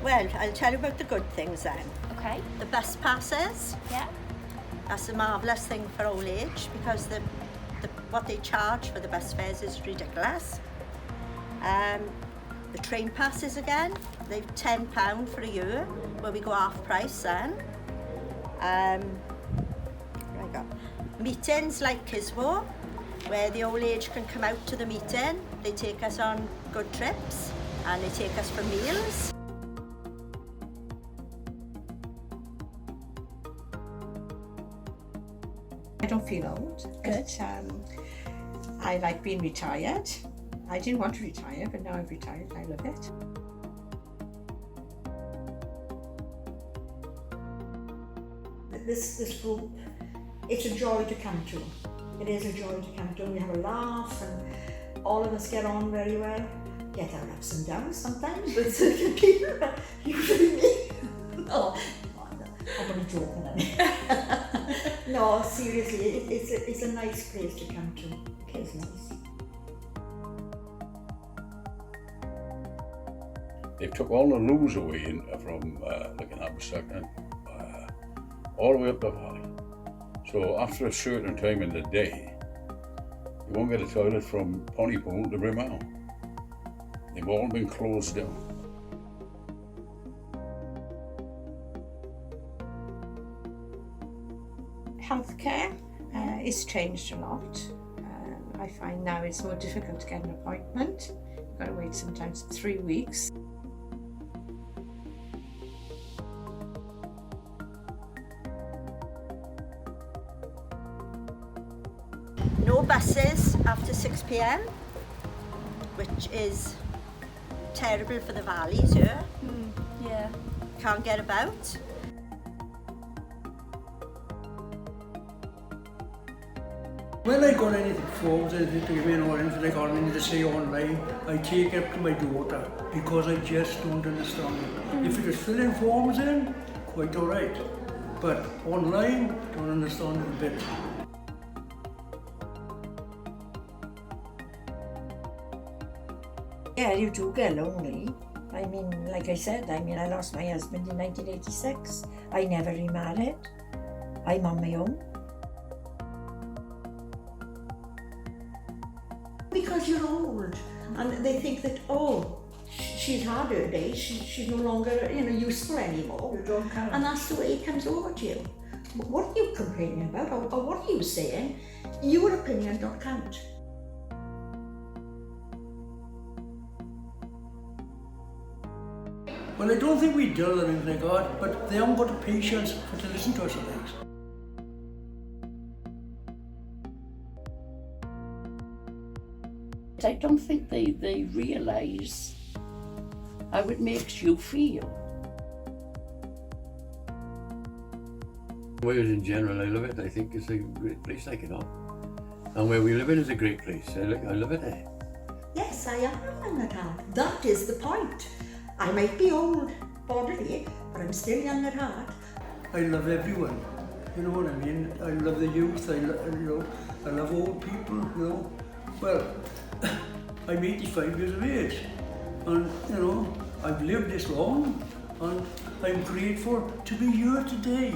Well, I'll tell you about the good things then. Okay. The bus passes. Yeah. That's a marvellous thing for old age because what they charge for the bus fares is ridiculous. The train passes again. They've £10 for a year, where we go half price then. Meetings like Kiswo, where the old age can come out to the meeting. They take us on good trips and they take us for meals. I don't feel old. Good. I like being retired. I didn't want to retire, but now I've retired. I love it. This group, it's a joy to come to. It is a joy to come to. We have a laugh and all of us get on very well. Get our ups and downs sometimes with certain people, but usually me. No, I'm only joking. No, seriously, it's a nice place to come to. It is nice. They've took all the loos away from like in Aberystwyth, all the way up the valley. So after a certain time in the day, you won't get a toilet from Pontypool to Brimau. They've all been closed down. Healthcare is changed a lot. I find now it's more difficult to get an appointment. You've got to wait sometimes 3 weeks. No buses after 6 p.m, which is terrible for the valleys here. Yeah. Can't get about. When I got anything forms, anything to give me an orange, like all I need to say online, I take it up to my daughter because I just don't understand it. If it is filling forms in, quite alright. But online, don't understand it a bit. Yeah, you do get lonely. I mean, like I said, I lost my husband in 1986. I never remarried. I'm on my own. Because you're old and they think that, oh, she's had her day, she's no longer useful anymore. You don't count. And that's the way it comes over to you. What are you complaining about or what are you saying? Your opinion don't count. Well, I don't think we dull or anything like that, but they haven't got the patience to listen to us at things. I don't think they realise how it makes you feel. Wales in general, I love it. I think it's a great place, And where we live in is a great place. I love it there. Yes, I am young at heart. That is the point. I might be old bodily, but I'm still young at heart. I love everyone, you know what I mean? I love the youth, I love old people, Well, I'm 85 years of age, and I've lived this long, and I'm grateful to be here today,